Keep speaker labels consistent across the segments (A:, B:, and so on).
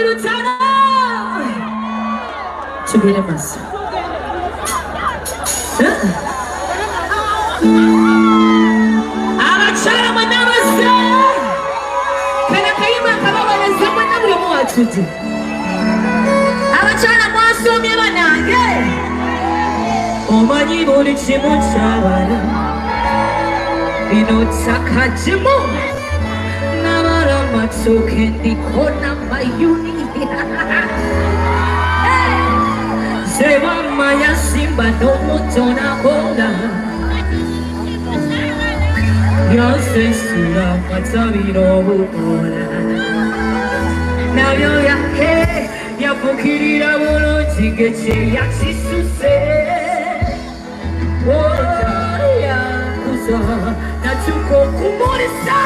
A: Lutaalo. Tugere maso. Abachara manama se. Kana kayima kababana zamwe namwe mwatuti. Abachara mwasomye banange. Omanyi buli kimu kyabala. Bino tsakajimu. Nabara matsoke ndikona mayuni. Mama ya simba no mutona konda Yose sura matabiro bukora Navyo ya he ya pokirira bolo chigeche ya chisuse Oja ya kusa na chuko kumorisa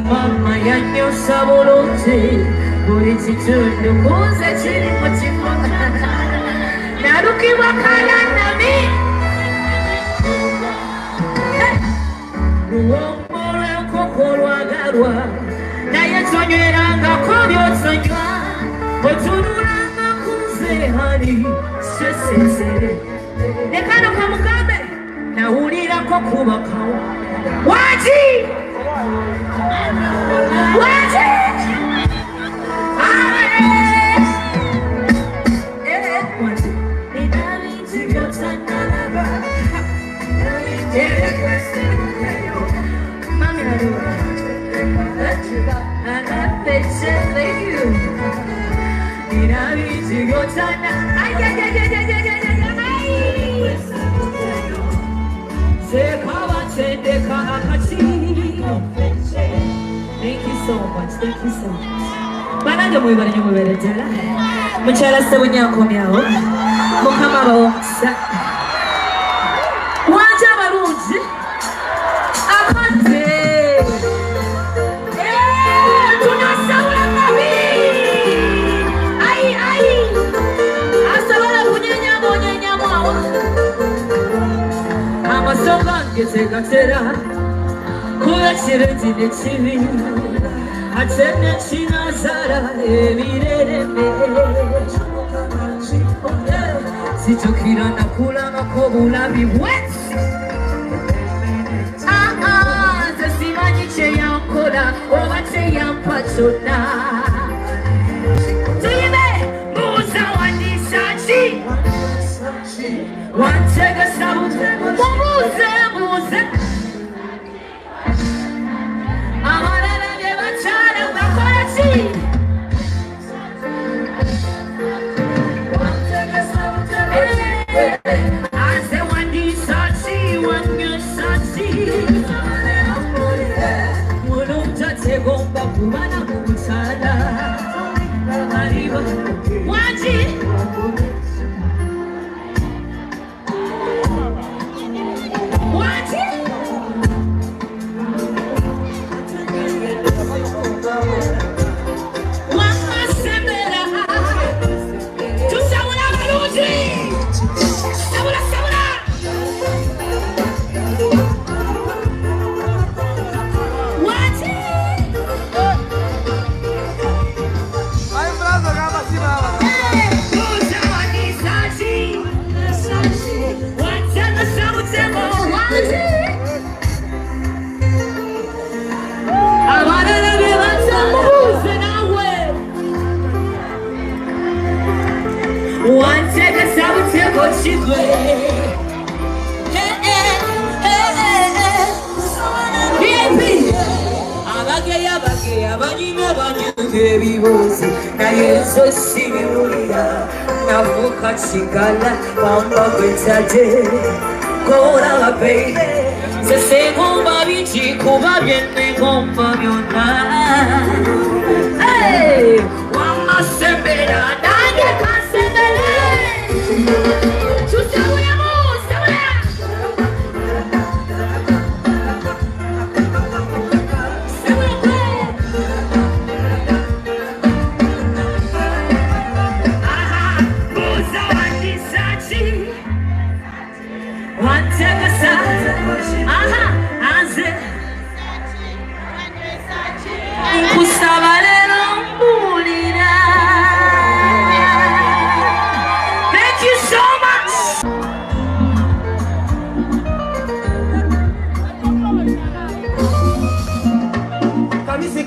A: Mama ya nyosa bolote Buri chichundo kuze chiri mochifona Naruki wakala nami Ruomore kokoro agarwa Na yechonyeranga kobyo sonywa Otururanga kuze hani Sesesere Nekano kamukabe Na urira kokuba kawa Waji! Waji! Thank you so much. Thank you so much. Bananga muy bari muy bari jala. Muchala sebunya komyao. Mukama bawomsa. Wacha barunzi. Akante. Tunasaula nabi. Ai. Asabala bunyanya mwa. Amasoka ngezeka tera. Kuya chireti de chivi Atene china zara emireme Sichokira na kula na kobula biwet Zesimanyi che yankola Owa che yampachona Tuime Muza wanisachi Wantega sabute Muze Chigala, Mama, Cola, baby. Se segomba bici, come viene gomba biona. Hey, mamma sembra, dai, cassembele. Ci seguiamo, thank you so much.
B: Kabisi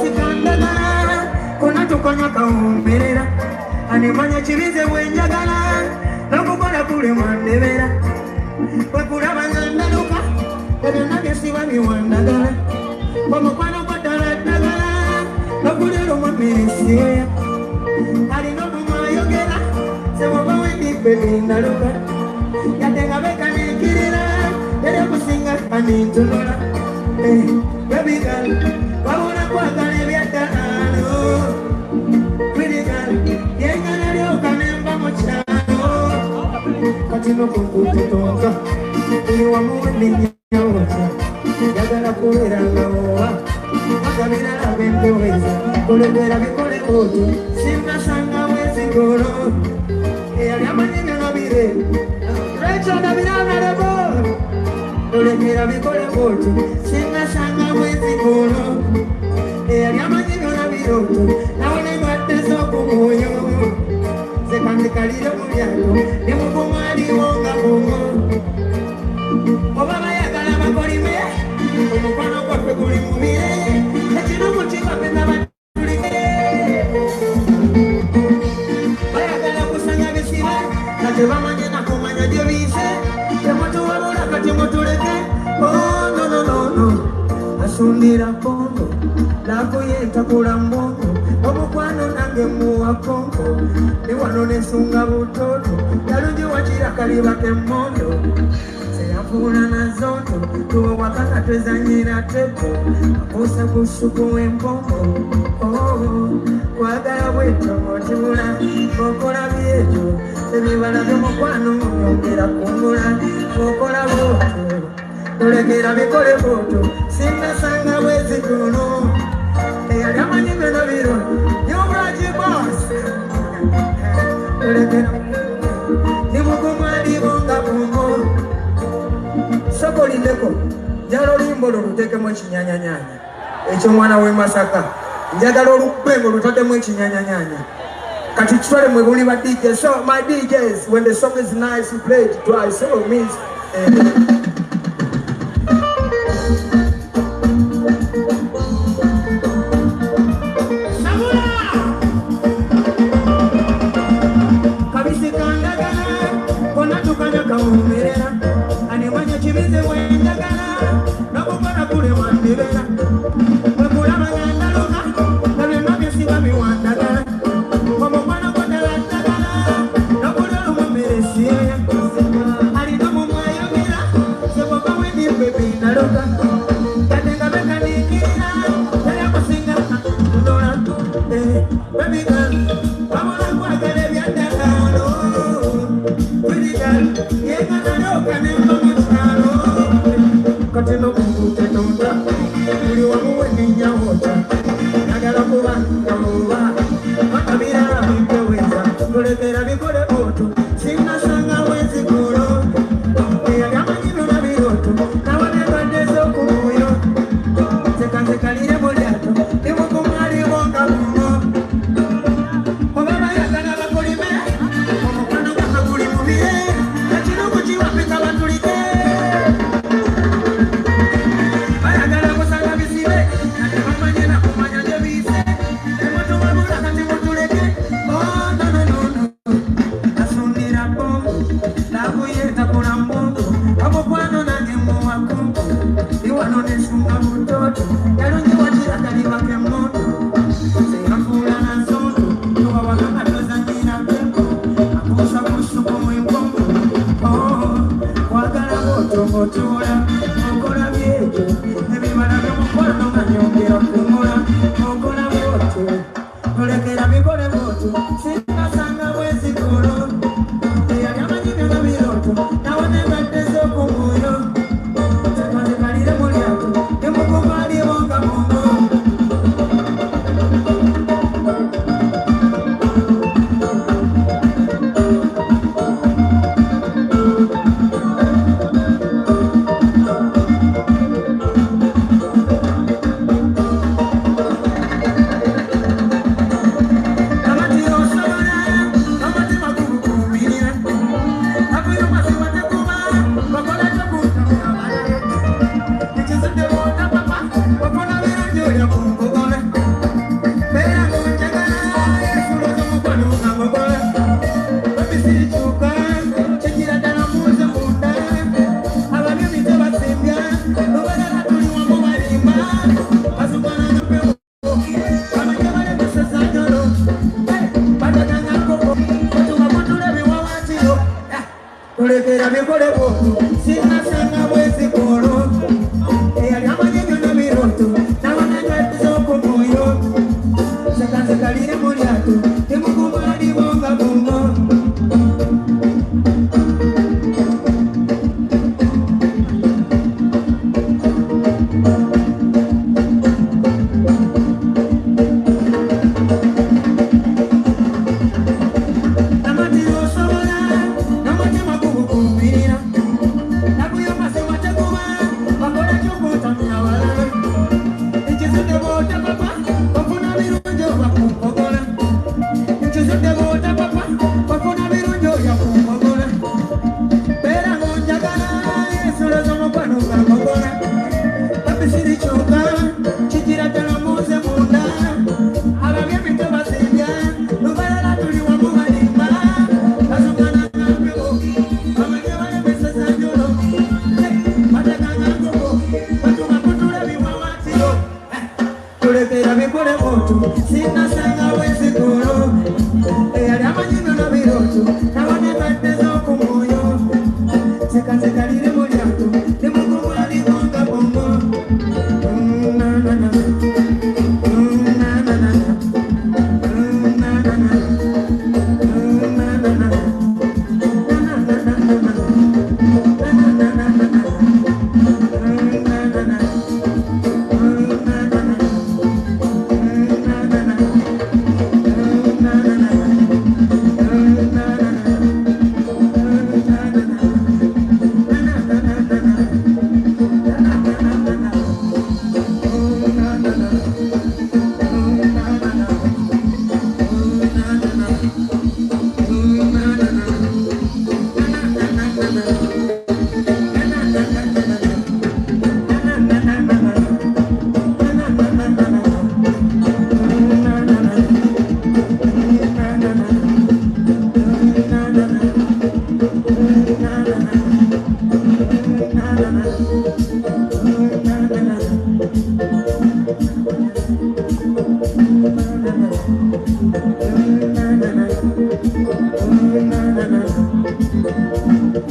B: Ndagala, kuna tukonya kaumberera, anemanya chibize wenjagala, nakukola kule mwandebera, wekula bangandaluka, ebe nage siba miwandagala, wamukwano kwa Ndagala, nakulero mwameresiya, alino kumayogera, sewaba wendi kwebindaluka, yatenga beka nekirira, yere kusinga anintunula, baby girl, wabona kwagala ebyaddaano, pretty girl, yengana lyoka nemba mu kyalo, kati nokukututonka, iwamuwendinyawota, yagala kubeera nga wowa, agabirala bempoweza, kulegera bikole otu, sinnasanga mwezigolo, eyali amanyinyo nabire, Rachel nabirabirabo, kulegera bikole otu, sinnasanga mwezigolo, eyali amanyinyo nabiroto, nawone ndwadde z'okumwoyo, zekandikalire mu lyato, ne mukumwaliwo nga bongo, oba bayagala bakolime, omukwano gwaffe guli mubire, ekino mukibapeza batulike, bayagala kusanya bisibe, kati bamanye nakumanya gye biyise, temutuwabula kati mutuleke, oh no no no no, asundira kongo, nakuyeta kula mbongo, omukwano nange muwa kongo, ne wano nesunga butoto, yalungi wakira kaliba kemondo, seyafuna nazoto, tuwe wakaka twezanyira tepo, apusa kusuku wembongo, oh, kwagala bweto motula, okola byeto, ebibala byomukwano yongera kungula, okola bwoto, tulegera bikole bwoto, sinnasanga bweziguno, eyali amanyingo nabiro, yubraji boss, tulegera nimukumwalibonga bungo, sokolindeko, njagala olulimbo lwo luteekemu ekinyanyanyanya, ekyomwana w'e Masaka, njagala olukwengo lutaddemu ekinyanyanyanya, kati kitwale mwe buli ba DJs, so my DJs, when the song is nice, you play it twice, so it means, chibize wenjagala, nakukola kule mwandebera, wekula bangandaluka, nabyonna byesiba miwandagala, omukwano gwa Ndagala, nakulero mwameresiya, alina mumwayogera, tulekera bikole botu sinasanga bwezikolo eyali amanyenyo n'ebiroto n'abanenywetiza okumwoyo sekanzekalire mu lyato temukumalibonga bungo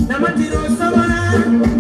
B: Namatiro sabana